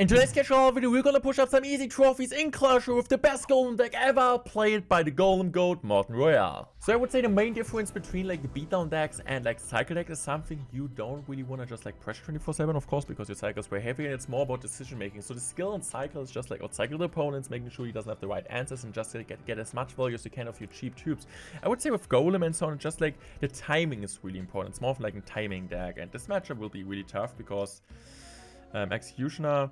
In today's Clash Royale video, we're gonna push up some easy trophies in Clash Royale with the best golem deck ever played by the golem goat mortenroyale. So I would say the main difference between like the beatdown decks and like cycle deck is something you don't really want to just like pressure 24/7, of course, because your cycle is very heavy and it's more about decision making. So the skill in cycle is just like outcycle the opponents, making sure he doesn't have the right answers and just get as much value as you can of your cheap tubes. I would say with golem and so on, just like the timing is really important. It's more of like a timing deck, and this matchup will be really tough because executioner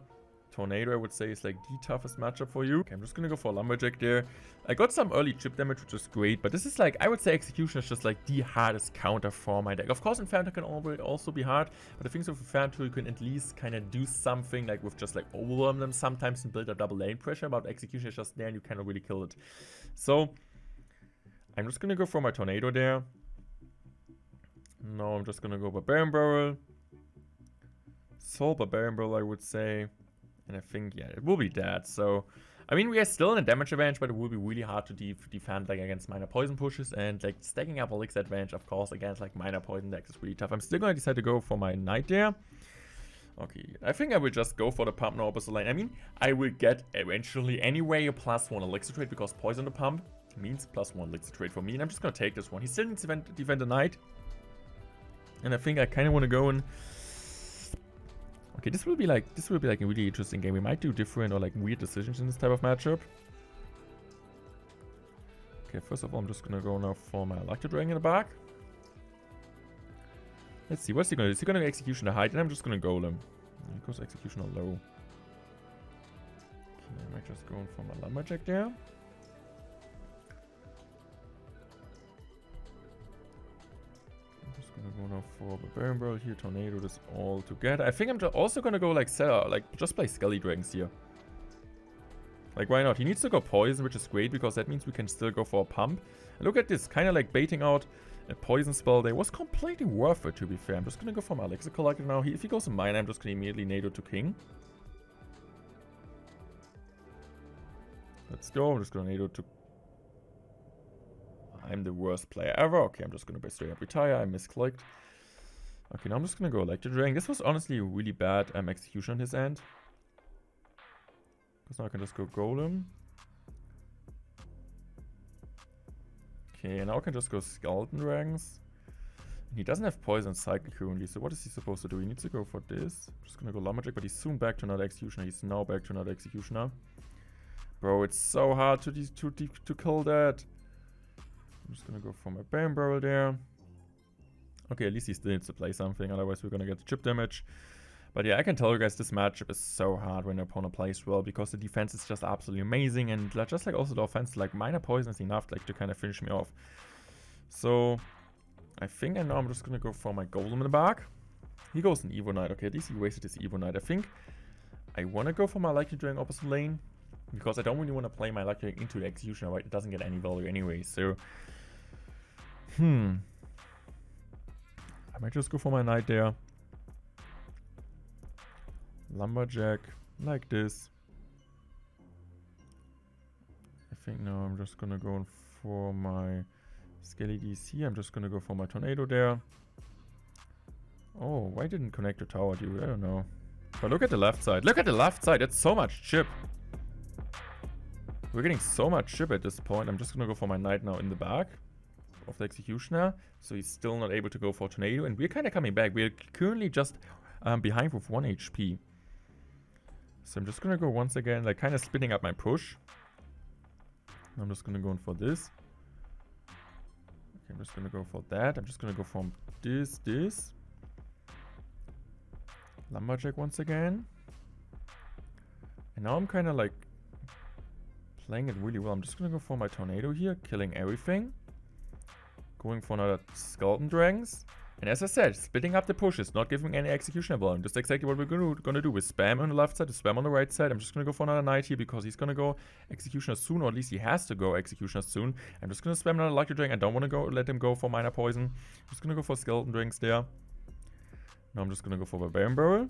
Tornado, I would say, is like the toughest matchup for you. Okay, I'm just gonna go for a lumberjack there. I got some early chip damage, which is great, but this is like, I would say execution is just like the hardest counter for my deck. Of course, Inferno can also be hard, but I think with Inferno you can at least kind of do something like with just like overwhelm them sometimes and build up double lane pressure, but execution is just there and you cannot really kill it. So I'm just gonna go for my tornado there. No, I'm just gonna go Barbarian Barrel. Soul Barbarian Barrel, I would say. And I think, yeah, it will be dead. So, I mean, we are still in a damage advantage, but it will be really hard to defend like against minor poison pushes. And like stacking up elixir advantage, of course, against like minor poison decks is really tough. I'm still going to decide to go for my knight there. Okay, I think I will just go for the pump no opposite lane. I mean, I will get eventually anyway a +1 elixir trade because poison the pump means +1 elixir trade for me. And I'm just going to take this one. He still needs to defend the knight. And I think I kind of want to go in. Okay, this will be like a really interesting game. We might do different or like weird decisions in this type of matchup. Okay, first of all, I'm just gonna go now for my electro dragon in the back. Let's see, what's he gonna do? Is he gonna execution the height? And I'm just gonna golem. He goes execution on low. Okay, I might just go in for my lumberjack there. I'm gonna go now for Barbarian Barrel here, Tornado, this all together. I think I'm also gonna go like just play Skelly Dragons here. Like, why not? He needs to go poison, which is great because that means we can still go for a pump. And look at this, kind of like baiting out a poison spell there. Was completely worth it, to be fair. I'm just gonna go for my elixir collector now. If he goes to mine, I'm just gonna immediately nado to king. Let's go. I'm just gonna nado to. I'm the worst player ever. Okay, I'm just gonna straight up retire. I misclicked. Okay, now I'm just gonna go Electro Dragon. This was honestly a really bad execution on his end. Because now I can just go Golem. Okay, and now I can just go Skeleton Dragons. He doesn't have Poison Cycle currently, so what is he supposed to do? He needs to go for this. I'm just gonna go Lumberjack, but he's soon back to another Executioner. He's now back to another Executioner. Bro, it's so hard to kill that. I'm just gonna go for my Barbarian Barrel there. Okay, at least he still needs to play something, otherwise we're gonna get the chip damage. But yeah, I can tell you guys this matchup is so hard when the opponent plays well because the defense is just absolutely amazing, and just like also the offense, like minor poison is enough like to kind of finish me off. So I think I know I'm just gonna go for my Golem in the back. He goes an Evo Knight. Okay, at least he wasted his Evo Knight. I think I wanna go for my Electro Dragon opposite lane because I don't really want to play my Electro Dragon into the Executioner, right? It doesn't get any value anyway, so I might just go for my knight there. Lumberjack, like this. I think now I'm just gonna go for my Skelly DC. I'm just gonna go for my Tornado there. Oh, why didn't connect the tower, dude? I don't know. But look at the left side. Look at the left side. It's so much chip. We're getting so much chip at this point. I'm just gonna go for my knight now in the back of the Executioner, so he's still not able to go for Tornado, and we're kind of coming back. We're currently just behind with 1 HP. So I'm just gonna go once again, like kind of spinning up my push. I'm just gonna go in for this. Okay, I'm just gonna go for that. I'm just gonna go from this. Lumberjack once again. And now I'm kind of like playing it really well. I'm just gonna go for my Tornado here, killing everything. Going for another Skeleton Dragons. And as I said, splitting up the pushes, not giving any executioner volume. Just exactly what we're gonna do with spam on the left side, spam on the right side. I'm just gonna go for another knight here because he's gonna go executioner soon, or at least he has to go executioner soon. I'm just gonna spam another Electro Dragon. I don't want to let him go for minor poison. I'm just gonna go for Skeleton Dragons there. Now I'm just gonna go for Barbarian Barrel.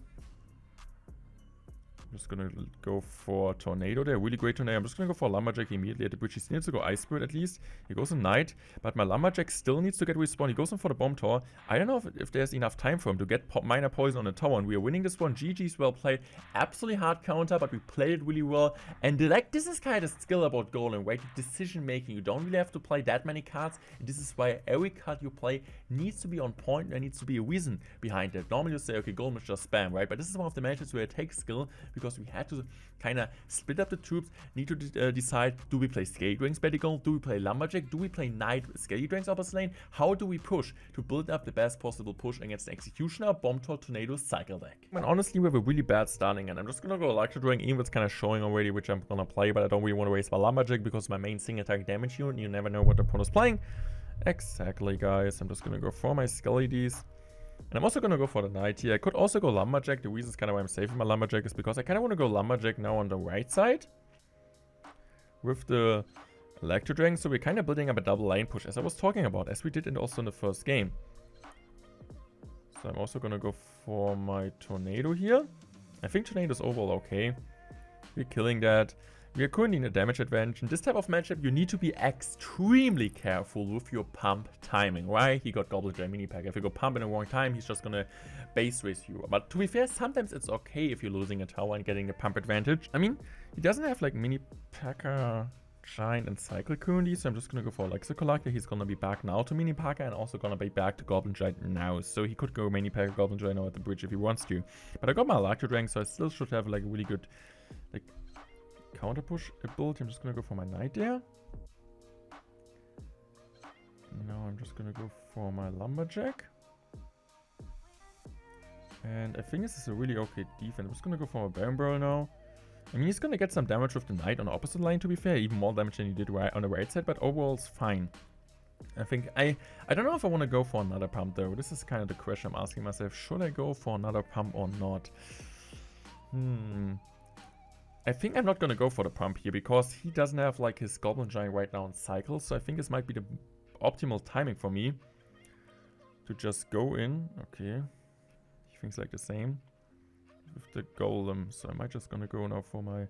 I'm just gonna go for Tornado there. Really great Tornado. I'm just gonna go for Lumberjack immediately at the bridge. He needs to go Ice Spirit at least. He goes on Knight, but my Lumberjack still needs to get respawned. He goes in for the Bomb Tower. I don't know if there's enough time for him to get minor poison on the tower, and we are winning this one. GG's, well played. Absolutely hard counter, but we played it really well. And like, this is kind of the skill about Golem, right? Decision making. You don't really have to play that many cards. And this is why every card you play needs to be on point, and there needs to be a reason behind it. Normally you say, okay, Golem is just spam, right? But this is one of the matches where it takes skill, because we had to kind of split up the troops, need to decide, do we play Skelly Drakes Medical, do we play Lumberjack, do we play Knight Skelly Drakes opposite lane, how do we push to build up the best possible push against the Executioner, Bomb Tower, Tornado, Cycle deck. And honestly, we have a really bad starting, and I'm just gonna go Electro Drawing, even if it's kind of showing already, which I'm gonna play, but I don't really want to waste my Lumberjack, because my main single attack damage unit, you never know what the opponent is playing. Exactly, guys. I'm just gonna go for my Skelly Ds. And I'm also going to go for the Knight here. I could also go Lumberjack. The reason is kind of why I'm saving my Lumberjack is because I kind of want to go Lumberjack now on the right side with the Electro Dragon. So we're kind of building up a double lane push, as I was talking about, as we did also in the first game. So I'm also going to go for my Tornado here. I think Tornado is overall okay. We're killing that. We are currently in a damage advantage. In this type of matchup, you need to be extremely careful with your pump timing, right? He got Goblin Giant Mini Pack. If you go pump in the wrong time, he's just gonna base race you. But to be fair, sometimes it's okay if you're losing a tower and getting the pump advantage. I mean, he doesn't have like Mini Packer, Giant, and Cycle currently, so I'm just gonna go for Lexicollector. He's gonna be back now to Mini Packer and also gonna be back to Goblin Giant now. So he could go Mini Packer, Goblin Giant now at the bridge if he wants to. But I got my Electro Dragon, so I still should have like a really good like counter push ability. I'm just gonna go for my Knight there. Now I'm just gonna go for my Lumberjack. And I think this is a really okay defense. I'm just gonna go for my Baron Barrel now. I mean, he's gonna get some damage with the Knight on the opposite lane, to be fair. Even more damage than he did on the right side, but overall it's fine. I think I don't know if I want to go for another pump though. This is kind of the question I'm asking myself. Should I go for another pump or not? I think I'm not going to go for the pump here, because he doesn't have like his Goblin Giant right now in cycle. So I think this might be the optimal timing for me to just go in. Okay, he thinks like the same with the Golem. So I might just going to go now for my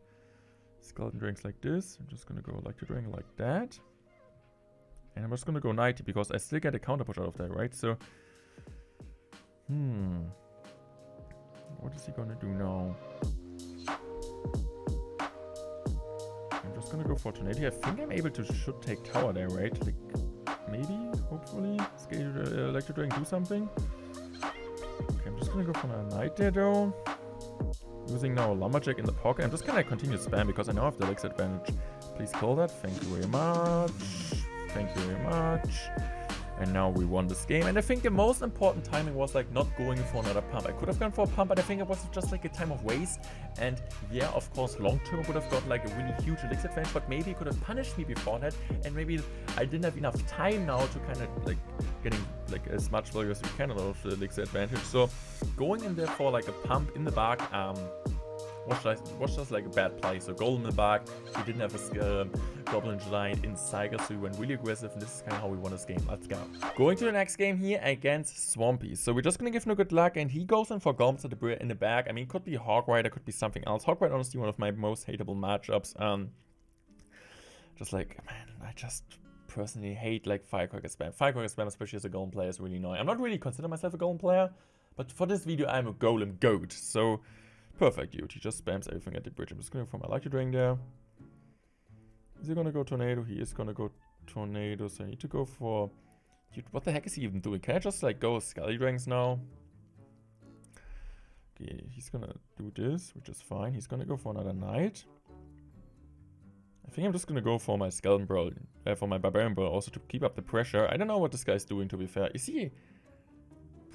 Skeleton Drakes like this. I'm just going to go Electro Dragon like that. And I'm just going to go Knight, because I still get a counter push out of that, right? So, what is he going to do now? I'm just gonna go for Tornado. I think I'm able to should take tower there, right? Like, maybe, hopefully, scale Electro Dragon do something. Okay, I'm just gonna go for my Knight there though. Using now a Lumberjack in the pocket. I'm just gonna continue spam because I know I have the Elixir advantage. Please kill that. Thank you very much. Thank you very much. And now we won this game. And I think the most important timing was like not going for another pump. I could have gone for a pump, but I think it was just like a time of waste. And yeah, of course, long term I would have got like a really huge elixir advantage, but maybe he could have punished me before that. And maybe I didn't have enough time now to kind of like getting like as much value as we can out of the elixir advantage. So going in there for like a pump in the back, was just like a bad play. So Golem in the back, he didn't have a Goblin Giant in Cycle, so we went really aggressive, and this is kind of how we won this game. Let's go. Going to the next game here against Swampy. So we're just going to give him a good luck, and he goes in for Golems at the in the back. I mean, could be Hawk Rider, could be something else. Hawk Rider, honestly, one of my most hateable matchups. Just like, man, I just personally hate like Firecracker spam. Firecracker spam, especially as a Golem player, is really annoying. I'm not really considering myself a Golem player, but for this video, I'm a Golem goat. So perfect, dude. He just spams everything at the bridge. I'm just going for my Electro Dragon there. Is he gonna go Tornado? He is gonna go Tornado, so I need to go for... Dude, what the heck is he even doing? Can I just like go Skelly Dragons now? Okay, he's gonna do this, which is fine. He's gonna go for another Knight. I think I'm just gonna go for my Skeleton Brawl, for my Barbarian Brawl, also to keep up the pressure. I don't know what this guy's doing, to be fair. Is he...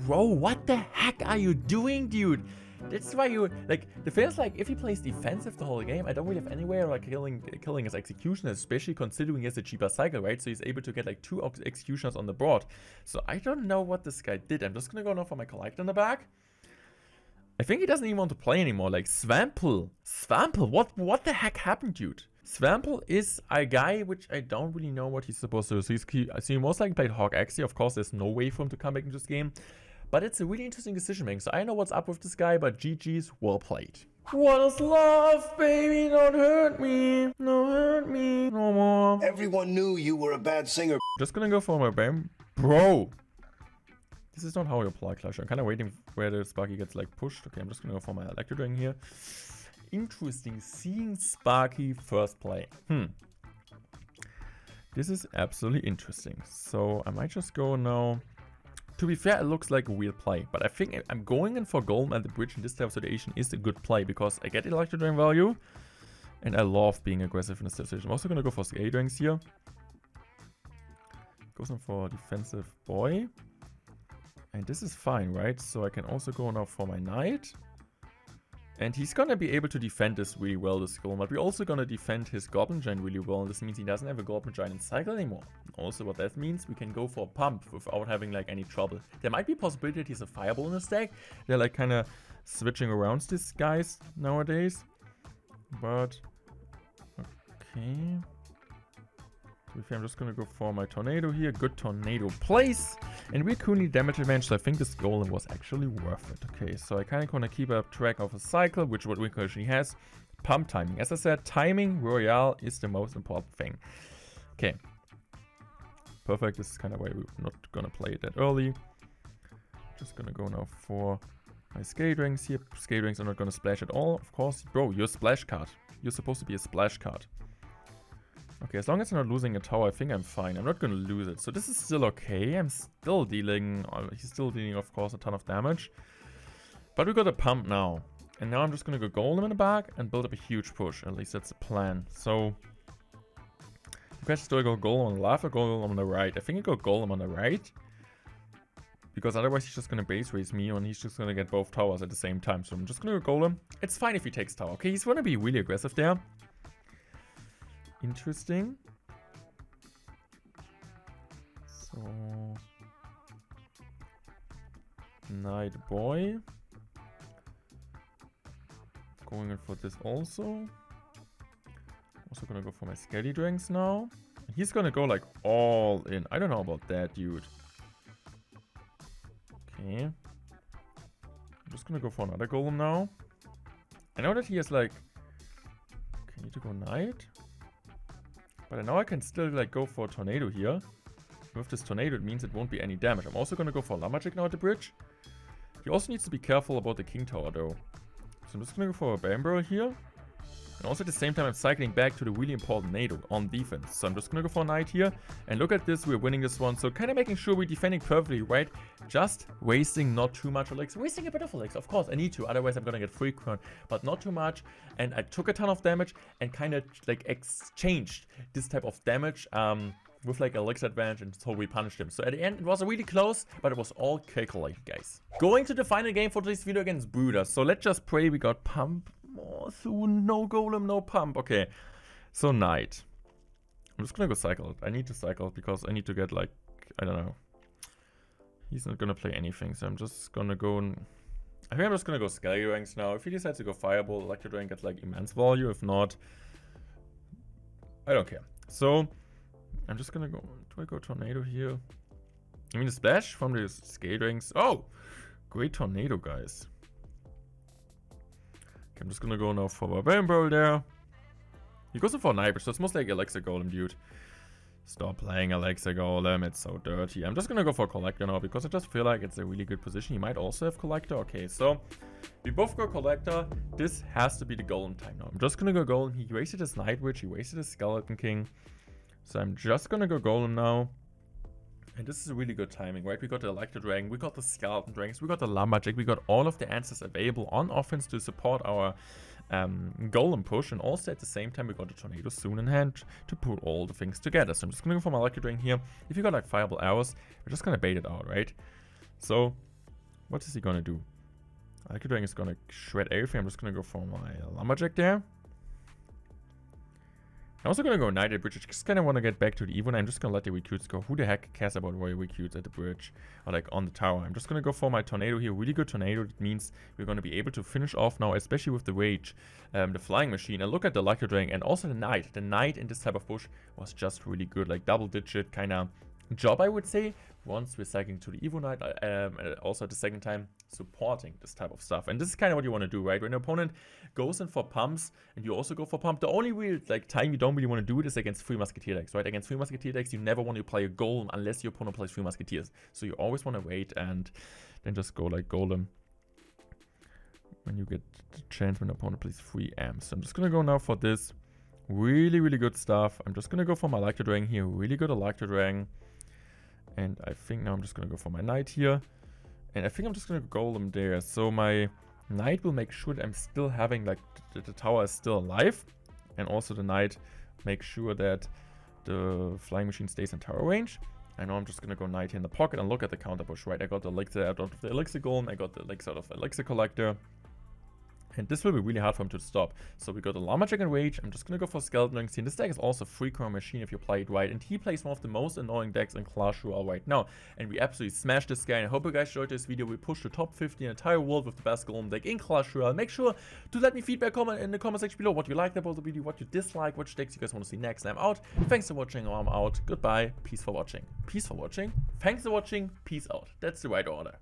Bro, what the heck are you doing, dude? That's why you, like, the thing is, like, if he plays defensive the whole game, I don't really have anywhere, like, killing his Executioners, especially considering he has a cheaper cycle, right? So he's able to get, like, 2 Executioners on the board. So I don't know what this guy did. I'm just gonna go now for my Collector in the back. I think he doesn't even want to play anymore. Like, Swample, what the heck happened, dude? Swample is a guy which I don't really know what he's supposed to do. So he most likely played Hawk Axie. Of course, there's no way for him to come back in this game. But it's a really interesting decision making. So I know what's up with this guy, but GG's, well played. What is love, baby? Don't hurt me. Don't hurt me no more. Everyone knew you were a bad singer. Just gonna go for my bam. Bro! This is not how you apply Clash. I'm kind of waiting where the Sparky gets like pushed. Okay, I'm just gonna go for my electro dragon here. Interesting seeing Sparky first play. This is absolutely interesting. So I might just go now. To be fair, it looks like a weird play, but I think I'm going in for golem at the bridge in this type of situation is a good play because I get electro dragon value and I love being aggressive in this situation. I'm also gonna go for scale dragons here. Goes in for defensive boy. And this is fine, right? So I can also go now for my knight. And he's gonna be able to defend this really well, this golem. But we're also gonna defend his goblin giant really well. And this means he doesn't have a goblin giant in cycle anymore. Also what that means, we can go for a pump without having like any trouble. There might be a possibility that he's a fireball in his deck. They're like kind of switching around these guys nowadays. But, okay. I'm just gonna go for my tornado here. Good tornado place. And we're currently damage advantage, so I think this golem was actually worth it. Okay, so I kind of want to keep up track of a cycle, which what Winkle actually has. Pump timing. As I said, timing Royale is the most important thing. Okay. Perfect. This is kind of why we're not gonna play it that early. Just gonna go now for my scale dragons here. Scale dragons are not gonna splash at all, of course. Bro, you're a splash card. You're supposed to be a splash card. Okay, as long as I'm not losing a tower, I think I'm fine. I'm not gonna lose it. So this is still okay. I'm still dealing... he's still dealing, of course, a ton of damage. But we got a pump now. And now I'm just gonna go golem in the back and build up a huge push. At least that's the plan. So... the question is, do I go golem on the left or golem on the right? I think I go golem on the right. Because otherwise he's just gonna base raise me and he's just gonna get both towers at the same time. So I'm just gonna go golem. It's fine if he takes tower. Okay, he's gonna be really aggressive there. Interesting. So Knight boy. Going in for this also. Also gonna go for my Skelly Dragons now. He's gonna go like all in. I don't know about that, dude. Okay. I'm just gonna go for another golem now. I know that he has like... okay, I need to go Knight. But I know I can still like go for a tornado here. With this tornado, it means it won't be any damage. I'm also gonna go for lumberjack now at the bridge. He also needs to be careful about the king tower though. So I'm just gonna go for a bamboo here. And also at the same time, I'm cycling back to the really important NATO on defense. So I'm just gonna go for a knight here. And look at this, we're winning this one. So kind of making sure we're defending perfectly, right? Just wasting not too much elixir. Wasting a bit of elixir, of course, I need to. Otherwise, I'm gonna get free crown. But not too much. And I took a ton of damage and kind of like exchanged this type of damage with like elixir advantage, and so we punished him. So at the end, it was really close, but it was all calculated, guys. Going to the final game for today's video against Bruder. So let's just pray we got pump more soon. No golem, no pump. Okay, so knight. I'm just gonna go cycle it. I need to cycle it because I need to get like, I don't know. He's not gonna play anything, so I'm just gonna go and... I think I'm just gonna go Skelly ranks now. If he decides to go Fireball, Electro Dragon gets like immense value. If not, I don't care. So I'm just gonna go... do I go Tornado here? I mean, the splash from the Scale Dragons. Oh! Great Tornado, guys. Okay, I'm just gonna go now for a Bamboo there. He goes in for a Nightbridge, so it's most like Elixir Golem, dude. Stop playing Elixir Golem, it's so dirty. I'm just gonna go for Collector now, because I just feel like it's a really good position. He might also have Collector. Okay, so we both go Collector. This has to be the Golem time now. I'm just gonna go Golem. He wasted his Nightbridge, he wasted his Skeleton King. So I'm just gonna go Golem now. And this is a really good timing, right? We got the Electro Dragon, we got the Skeleton Dragons, we got the Lumberjack, we got all of the answers available on offense to support our Golem push. And also at the same time, we got the Tornado soon in hand to put all the things together. So I'm just gonna go for my Electro Dragon here. If you got like Fireball Arrows, we're just gonna bait it out, right? So what is he gonna do? Electro Dragon is gonna shred everything. I'm just gonna go for my Lumberjack there. I'm also gonna go Knight at the bridge. I just kind of want to get back to the Evo, and I'm just gonna let the recruits go. Who the heck cares about royal recruits at the bridge or like on the tower? I'm just gonna go for my Tornado here. Really good Tornado. That means we're gonna be able to finish off now, especially with the Rage, the Flying Machine. And look at the Electro Dragon and also the Knight. The Knight in this type of push was just really good, like double digit kind of job, I would say, once we're cycling to the Evo Knight, also at the second time supporting this type of stuff. And this is kind of what you want to do, right? When an opponent goes in for pumps and you also go for pump, the only real time you don't really want to do it is against 3 Musketeer decks, right? Against 3 Musketeer decks, you never want to play a Golem unless your opponent plays 3 Musketeers. So you always want to wait and then just go like Golem when you get the chance when the opponent plays 3 amps. So I'm just going to go now for this. Really, really good stuff. I'm just going to go for my electro dragon here. Really good electro dragon. And I think now I'm just going to go for my knight here. And I think I'm just going to go golem there. So my knight will make sure that I'm still having, like, the tower is still alive. And also the knight makes sure that the flying machine stays in tower range. And now I'm just going to go knight here in the pocket and look at the counter push, right? I got the elixir out of the elixir golem. I got the elixir out of the elixir collector. And this will be really hard for him to stop. So we got the lumberjack and rage. I'm just going to go for skeleton rings here. This deck is also a free-core machine if you play it right. And he plays one of the most annoying decks in Clash Royale right now. And we absolutely smashed this guy. And I hope you guys enjoyed this video. We pushed the top 50 in the entire world with the best golem deck in Clash Royale. Make sure to let me feedback in the comment section below what you liked about the video, what you dislike, which decks you guys want to see next. I'm out. Thanks for watching. I'm out. Goodbye. Peace for watching. Peace for watching. Thanks for watching. Peace out. That's the right order.